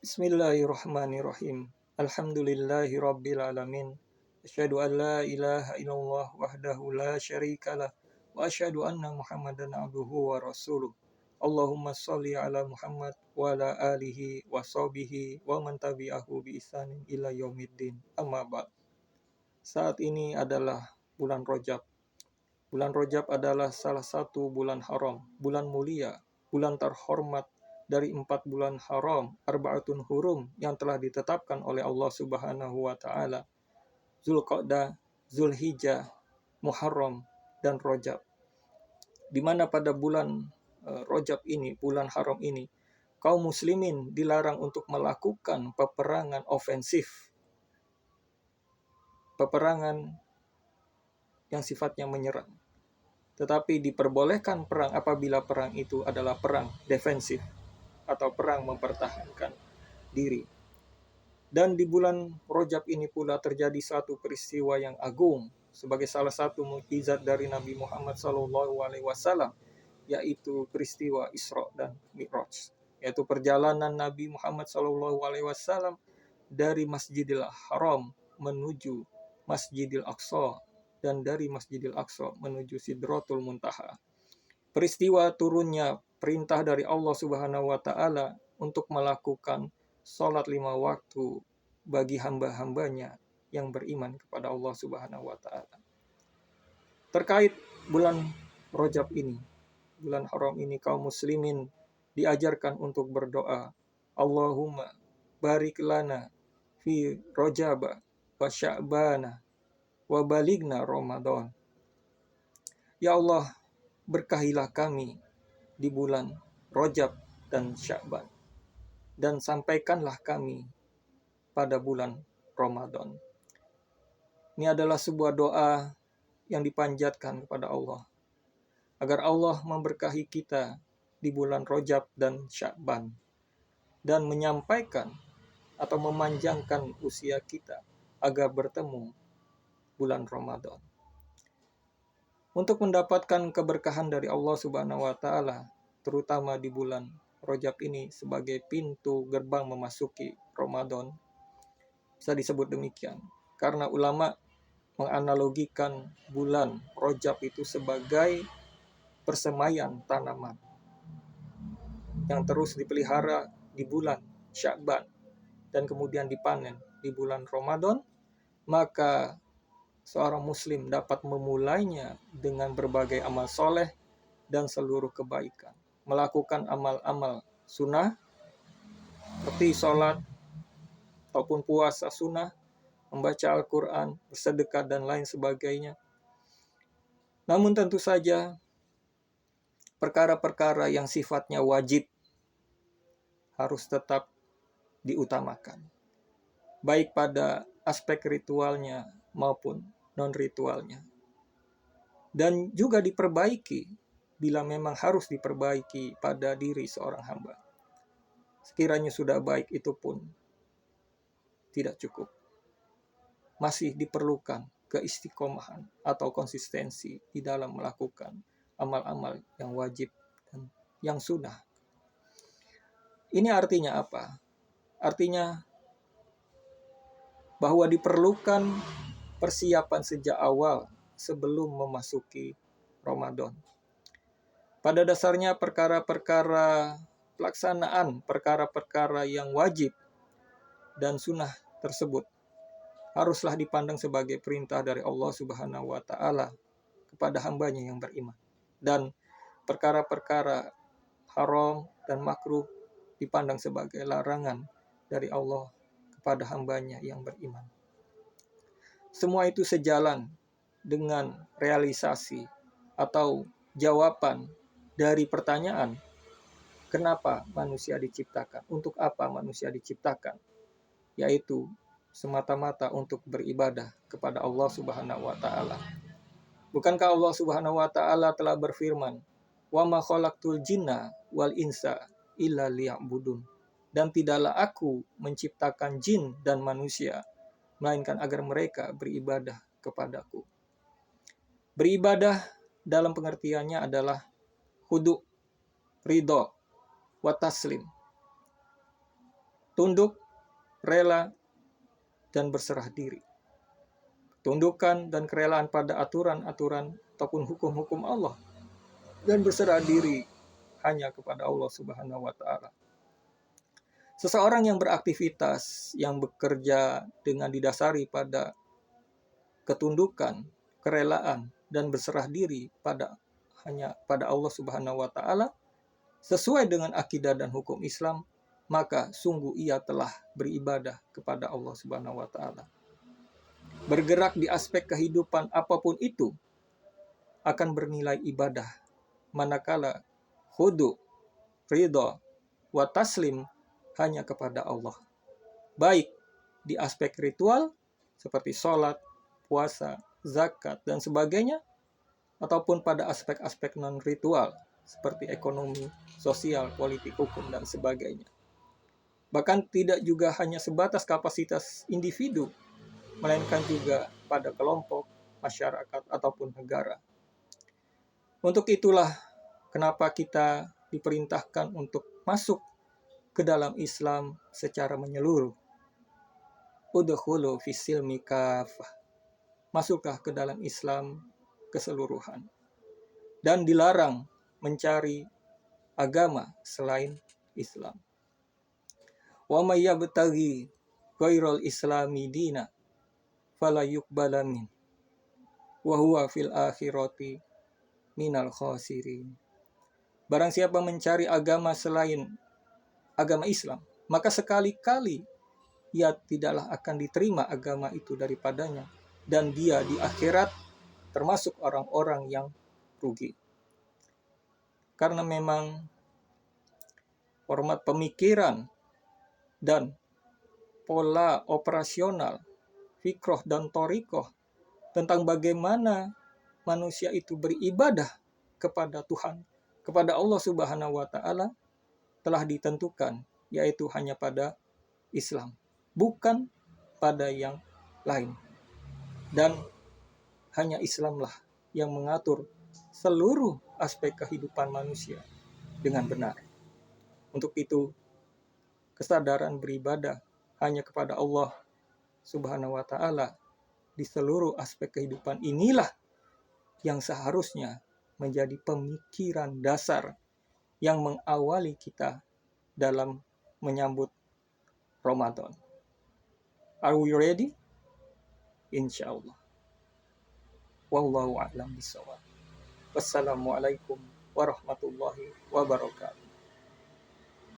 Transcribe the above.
Bismillahirrahmanirrahim. Alhamdulillahi rabbil alamin. Asyhadu an la ilaha illallah wahdahu la syarikalah wa asyhadu anna Muhammadan abduhu wa rasuluh. Allahumma shalli ala Muhammad wa ala alihi wa sahbihi wa man tabi'ahu bi ihsanin ila yaumiddin. Amma ba'd. Saat ini adalah bulan Rajab. Bulan Rajab adalah salah satu bulan haram, bulan mulia, bulan terhormat dari 4 bulan haram, arba'atun hurum yang telah ditetapkan oleh Allah Subhanahu wa taala. Zulqa'dah, Zulhijjah, Muharram dan Rajab. Di mana pada bulan Rajab ini, bulan haram ini, kaum muslimin dilarang untuk melakukan peperangan ofensif. Peperangan yang sifatnya menyerang. Tetapi diperbolehkan perang apabila perang itu adalah perang defensif atau perang mempertahankan diri. Dan di bulan Rajab ini pula terjadi satu peristiwa yang agung sebagai salah satu mukjizat dari Nabi Muhammad SAW, yaitu peristiwa Isra dan Mi'raj, yaitu perjalanan Nabi Muhammad SAW dari Masjidil Haram menuju Masjidil Aqsa dan dari Masjidil Aqsa menuju Sidratul Muntaha. Peristiwa turunnya perintah dari Allah Subhanahu wa taala untuk melakukan sholat 5 waktu bagi hamba-hambanya yang beriman kepada Allah Subhanahu wa taala. Terkait bulan Rajab ini, bulan haram ini, kaum muslimin diajarkan untuk berdoa, Allahumma barik lana fi Rajab wa Sya'bana wa baligna Ramadan. Ya Allah, berkahilah kami di bulan Rajab dan Sya'ban, dan sampaikanlah kami pada bulan Ramadan. Ini adalah sebuah doa yang dipanjatkan kepada Allah, agar Allah memberkahi kita di bulan Rajab dan Sya'ban, dan menyampaikan atau memanjangkan usia kita agar bertemu bulan Ramadan. Untuk mendapatkan keberkahan dari Allah Subhanahu wa taala, terutama di bulan Rajab ini sebagai pintu gerbang memasuki Ramadan, bisa disebut demikian karena ulama menganalogikan bulan Rajab itu sebagai persemaian tanaman yang terus dipelihara di bulan Sya'ban dan kemudian dipanen di bulan Ramadan. Maka seorang muslim dapat memulainya dengan berbagai amal soleh dan seluruh kebaikan. Melakukan amal-amal sunnah seperti sholat ataupun puasa sunnah, membaca Al-Quran, bersedekah dan lain sebagainya. Namun tentu saja perkara-perkara yang sifatnya wajib harus tetap diutamakan, baik pada aspek ritualnya maupun non-ritualnya. Dan juga diperbaiki bila memang harus diperbaiki pada diri seorang hamba. Sekiranya sudah baik itu pun tidak cukup. Masih diperlukan keistiqomahan atau konsistensi di dalam melakukan amal-amal yang wajib dan yang sunnah. Ini artinya apa? Artinya bahwa diperlukan persiapan sejak awal sebelum memasuki Ramadan. Pada dasarnya perkara-perkara pelaksanaan, perkara-perkara yang wajib dan sunnah tersebut haruslah dipandang sebagai perintah dari Allah Subhanahu wa taala kepada hambanya yang beriman. Dan perkara-perkara haram dan makruh dipandang sebagai larangan dari Allah kepada hambanya yang beriman. Semua itu sejalan dengan realisasi atau jawaban dari pertanyaan, kenapa manusia diciptakan? Untuk apa manusia diciptakan? Yaitu semata-mata untuk beribadah kepada Allah Subhanahu wa taala. Bukankah Allah Subhanahu wa taala telah berfirman, "Wa ma khalaqtul jinna wal insa illa liya'budun." Dan tidaklah aku menciptakan jin dan manusia melainkan agar mereka beribadah kepadaku. Beribadah dalam pengertiannya adalah khudu, ridho, wa taslim. tunduk, rela, dan berserah diri. Tundukan dan kerelaan pada aturan-aturan ataupun hukum-hukum Allah, dan berserah diri hanya kepada Allah Subhanahu wa Ta'ala. Seseorang yang beraktivitas, yang bekerja dengan didasari pada ketundukan, kerelaan, dan berserah diri hanya pada Allah Subhanahu wa Ta'ala, sesuai dengan akidah dan hukum Islam, maka sungguh ia telah beribadah kepada Allah Subhanahu wa Ta'ala. Bergerak di aspek kehidupan apapun itu akan bernilai ibadah, manakala khudu, ridha, wa taslim hanya kepada Allah. Baik di aspek ritual seperti sholat, puasa, zakat, dan sebagainya, ataupun pada aspek-aspek non-ritual seperti ekonomi, sosial, politik, hukum, dan sebagainya. Bahkan tidak juga hanya sebatas kapasitas individu, melainkan juga pada kelompok, masyarakat, ataupun negara. Untuk itulah kenapa kita diperintahkan untuk masuk ke dalam Islam secara menyeluruh. Udkhulu fis-silmi kafah. Masuklah ke dalam Islam keseluruhan. Dan dilarang mencari agama selain Islam. Wa may yabtaghi ghairal islami dina fala yuqbala min wa huwa fil akhirati minal khasirin. Barang siapa mencari agama selain agama Islam, maka sekali-kali ia tidaklah akan diterima agama itu daripadanya, dan dia di akhirat termasuk orang-orang yang rugi. Karena memang format pemikiran dan pola operasional fikroh dan torikoh tentang bagaimana manusia itu beribadah kepada Tuhan, kepada Allah Subhanahu wa Ta'ala, telah ditentukan, yaitu hanya pada Islam, bukan pada yang lain. Dan hanya Islamlah yang mengatur seluruh aspek kehidupan manusia dengan benar. Untuk itu, kesadaran beribadah hanya kepada Allah Subhanahu wa Ta'ala di seluruh aspek kehidupan inilah yang seharusnya menjadi pemikiran dasar yang mengawali kita dalam menyambut Ramadan. Are we ready? Insyaallah. Wallahu a'lam bishawab. Wassalamualaikum warahmatullahi wabarakatuh.